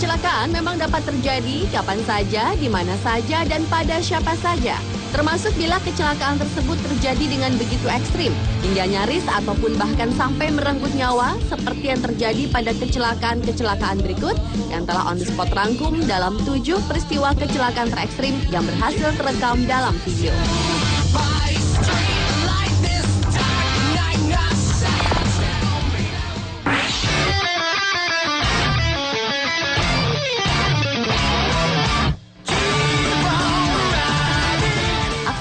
Kecelakaan memang dapat terjadi kapan saja, di mana saja, dan pada siapa saja. Termasuk bila kecelakaan tersebut terjadi dengan begitu ekstrim, hingga nyaris ataupun bahkan sampai merenggut nyawa, seperti yang terjadi pada kecelakaan-kecelakaan berikut yang telah on the spot rangkum dalam 7 peristiwa kecelakaan terekstrim yang berhasil terekam dalam video.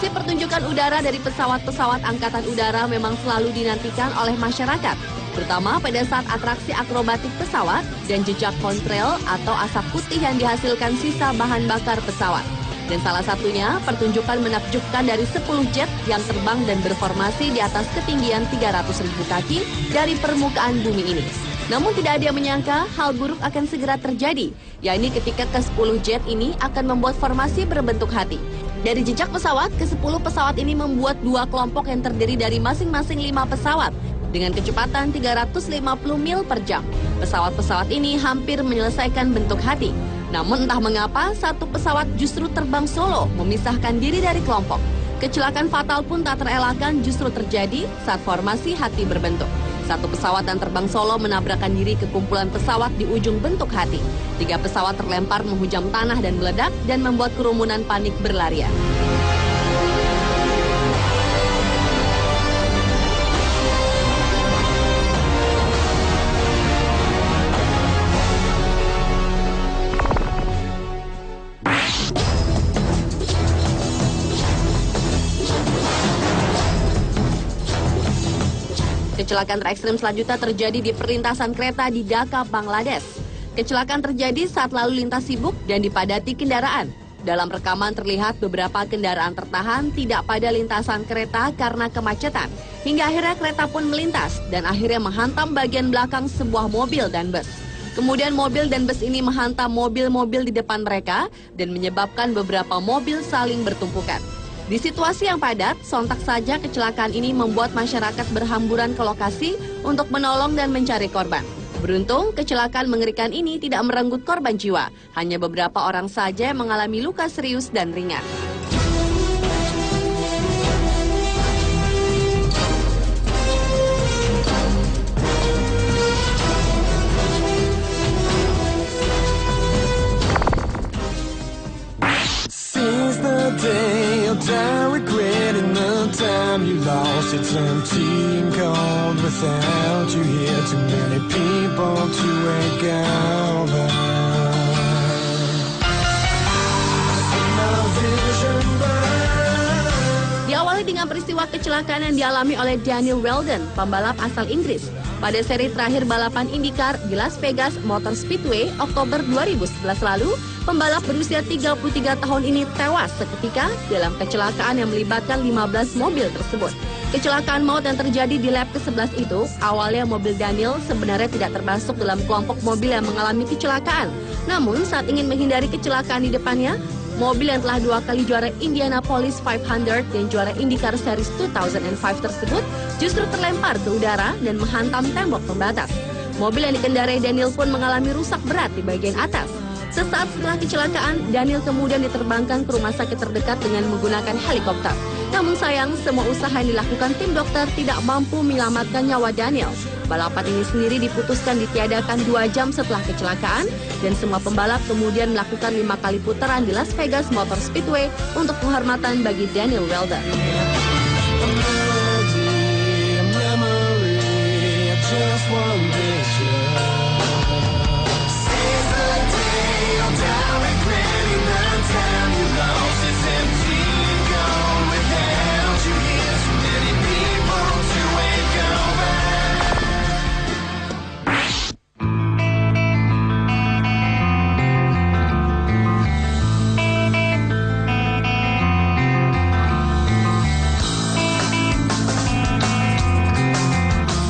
Pertunjukan udara dari pesawat-pesawat angkatan udara memang selalu dinantikan oleh masyarakat, terutama pada saat atraksi akrobatik pesawat dan jejak kontrail atau asap putih yang dihasilkan sisa bahan bakar pesawat. Dan salah satunya pertunjukan menakjubkan dari 10 jet yang terbang dan berformasi di atas ketinggian 300.000 kaki dari permukaan bumi ini. Namun tidak ada yang menyangka hal buruk akan segera terjadi, yakni ketika ke-10 jet ini akan membuat formasi berbentuk hati. Dari jejak pesawat, ke-10 pesawat ini membuat 2 kelompok yang terdiri dari masing-masing 5 pesawat dengan kecepatan 350 mil per jam. Pesawat-pesawat ini hampir menyelesaikan bentuk hati. Namun entah mengapa, satu pesawat justru terbang solo, memisahkan diri dari kelompok. Kecelakaan fatal pun tak terelakkan justru terjadi saat formasi hati berbentuk. Satu pesawat yang terbang solo menabrakkan diri ke kumpulan pesawat di ujung bentuk hati. 3 pesawat terlempar menghujam tanah dan meledak dan membuat kerumunan panik berlarian. Kecelakaan terekstrim selanjutnya terjadi di perlintasan kereta di Dhaka, Bangladesh. Kecelakaan terjadi saat lalu lintas sibuk dan dipadati kendaraan. Dalam rekaman terlihat beberapa kendaraan tertahan tidak pada lintasan kereta karena kemacetan. Hingga akhirnya kereta pun melintas dan akhirnya menghantam bagian belakang sebuah mobil dan bus. Kemudian mobil dan bus ini menghantam mobil-mobil di depan mereka dan menyebabkan beberapa mobil saling bertumpukan. Di situasi yang padat, sontak saja kecelakaan ini membuat masyarakat berhamburan ke lokasi untuk menolong dan mencari korban. Beruntung, kecelakaan mengerikan ini tidak merenggut korban jiwa. Hanya beberapa orang saja yang mengalami luka serius dan ringan. I regretting the time you lost. It's empty and cold without you here. Too many people to wake over. Diawali dengan peristiwa kecelakaan yang dialami oleh Daniel Wheldon, pembalap asal Inggris. Pada seri terakhir balapan IndyCar di Las Vegas Motor Speedway Oktober 2011 lalu, pembalap berusia 33 tahun ini tewas seketika dalam kecelakaan yang melibatkan 15 mobil tersebut. Kecelakaan maut yang terjadi di lap ke-11 itu, awalnya mobil Daniel sebenarnya tidak termasuk dalam kelompok mobil yang mengalami kecelakaan. Namun saat ingin menghindari kecelakaan di depannya, mobil yang telah 2 kali juara Indianapolis 500 dan juara IndyCar Series 2005 tersebut justru terlempar ke udara dan menghantam tembok pembatas. Mobil yang dikendarai Daniel pun mengalami rusak berat di bagian atas. Sesaat setelah kecelakaan, Daniel kemudian diterbangkan ke rumah sakit terdekat dengan menggunakan helikopter. Namun sayang, semua usaha yang dilakukan tim dokter tidak mampu menyelamatkan nyawa Daniel. Balapan ini sendiri diputuskan ditiadakan 2 jam setelah kecelakaan dan semua pembalap kemudian melakukan 5 kali putaran di Las Vegas Motor Speedway untuk penghormatan bagi Daniel Wheldon.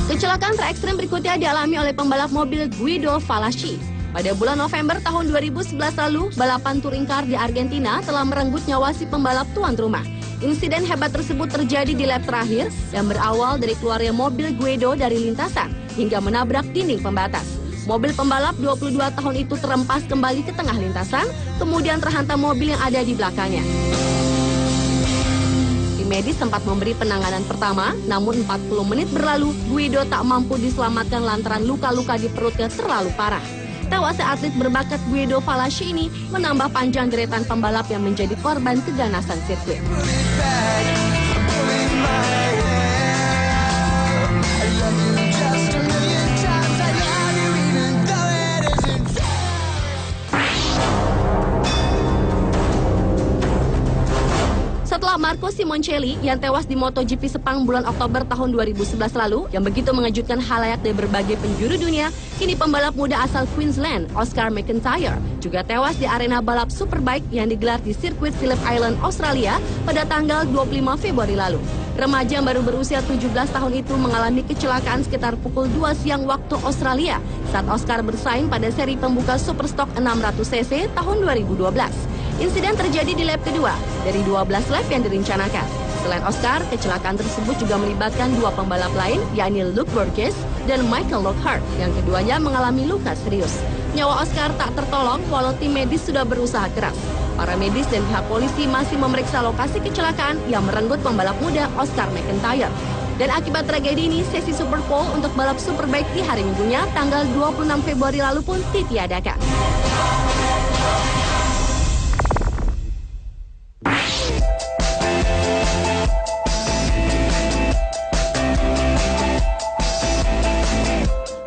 Kecelakaan terekstrim berikutnya dialami oleh pembalap mobil Guido Falaschi. Pada bulan November tahun 2011 lalu, balapan touring car di Argentina telah merenggut nyawa si pembalap tuan rumah. Insiden hebat tersebut terjadi di lap terakhir yang berawal dari keluarnya mobil Guido dari lintasan hingga menabrak dinding pembatas. Mobil pembalap 22 tahun itu terempas kembali ke tengah lintasan, kemudian terhantam mobil yang ada di belakangnya. Tim medis sempat memberi penanganan pertama, namun 40 menit berlalu, Guido tak mampu diselamatkan lantaran luka-luka di perutnya terlalu parah. Tewasnya atlet berbakat Guido Falaschi ini menambah panjang deretan pembalap yang menjadi korban keganasan sirkuit. Setelah Marco Simoncelli yang tewas di MotoGP Sepang bulan Oktober tahun 2011 lalu, yang begitu mengejutkan khalayak dari berbagai penjuru dunia, kini pembalap muda asal Queensland, Oscar McIntyre, juga tewas di arena balap Superbike yang digelar di sirkuit Phillip Island, Australia pada tanggal 25 Februari lalu. Remaja yang baru berusia 17 tahun itu mengalami kecelakaan sekitar pukul 2 siang waktu Australia saat Oscar bersaing pada seri pembuka Superstock 600cc tahun 2012. Insiden terjadi di lap kedua dari 12 lap yang direncanakan. Selain Oscar, kecelakaan tersebut juga melibatkan dua pembalap lain, yakni Luke Burgess dan Michael Lockhart, yang keduanya mengalami luka serius. Nyawa Oscar tak tertolong walau tim medis sudah berusaha keras. Para medis dan pihak polisi masih memeriksa lokasi kecelakaan yang merenggut pembalap muda Oscar McIntyre. Dan akibat tragedi ini, sesi Superpole untuk balap Superbike di hari Minggunya tanggal 26 Februari lalu pun ditiadakan.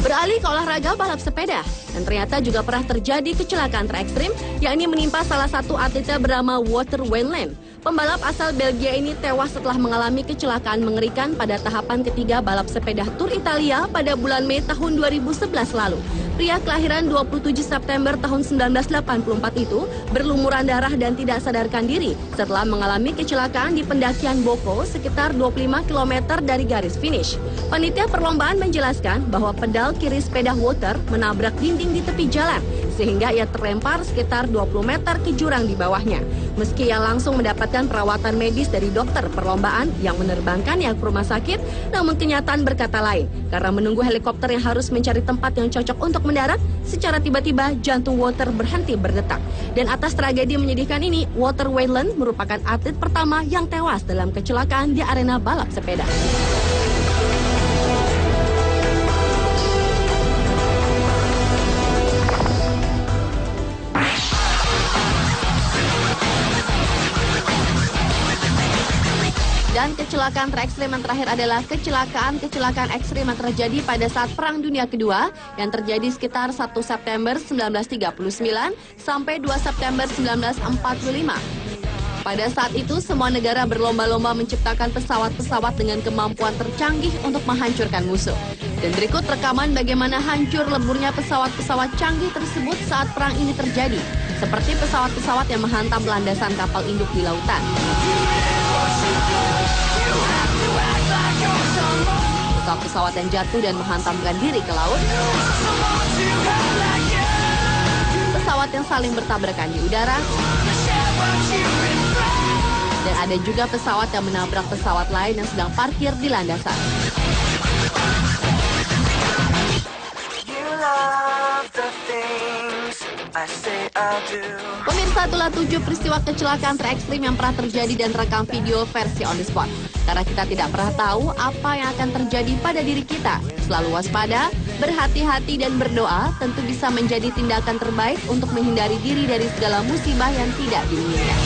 Beralih ke olahraga balap sepeda, dan ternyata juga pernah terjadi kecelakaan terekstrim, yakni menimpa salah satu atletnya bernama Wouter Wijnland. Pembalap asal Belgia ini tewas setelah mengalami kecelakaan mengerikan pada tahapan ketiga balap sepeda Tour Italia pada bulan Mei tahun 2011 lalu. Pria kelahiran 27 September tahun 1984 itu berlumuran darah dan tidak sadarkan diri setelah mengalami kecelakaan di pendakian Boko sekitar 25 km dari garis finish. Panitia perlombaan menjelaskan bahwa pedal kiri sepeda Wouter menabrak dinding di tepi jalan sehingga ia terlempar sekitar 20 meter ke jurang di bawahnya. Meski ia langsung mendapatkan perawatan medis dari dokter perlombaan yang menerbangkannya ke rumah sakit, namun kenyataan berkata lain. Karena menunggu helikopter yang harus mencari tempat yang cocok untuk mendarat, secara tiba-tiba jantung Wouter berhenti berdetak. Dan atas tragedi menyedihkan ini, Wouter Wijnland merupakan atlet pertama yang tewas dalam kecelakaan di arena balap sepeda. Dan kecelakaan terekstrim yang terakhir adalah kecelakaan ekstrim yang terjadi pada saat Perang Dunia Kedua yang terjadi sekitar 1 September 1939 sampai 2 September 1945. Pada saat itu, semua negara berlomba-lomba menciptakan pesawat-pesawat dengan kemampuan tercanggih untuk menghancurkan musuh. Dan berikut rekaman bagaimana hancur leburnya pesawat-pesawat canggih tersebut saat perang ini terjadi, seperti pesawat-pesawat yang menghantam landasan kapal induk di lautan. Pesawat-pesawat yang jatuh dan menghantamkan diri ke laut. Pesawat yang saling bertabrakan di udara. Dan ada juga pesawat yang menabrak pesawat lain yang sedang parkir di landasan. Pemirsa, itulah 7 peristiwa kecelakaan terekstrim yang pernah terjadi dan terekam video versi on the spot. Karena kita tidak pernah tahu apa yang akan terjadi pada diri kita. Selalu waspada, berhati-hati dan berdoa tentu bisa menjadi tindakan terbaik untuk menghindari diri dari segala musibah yang tidak diinginkan.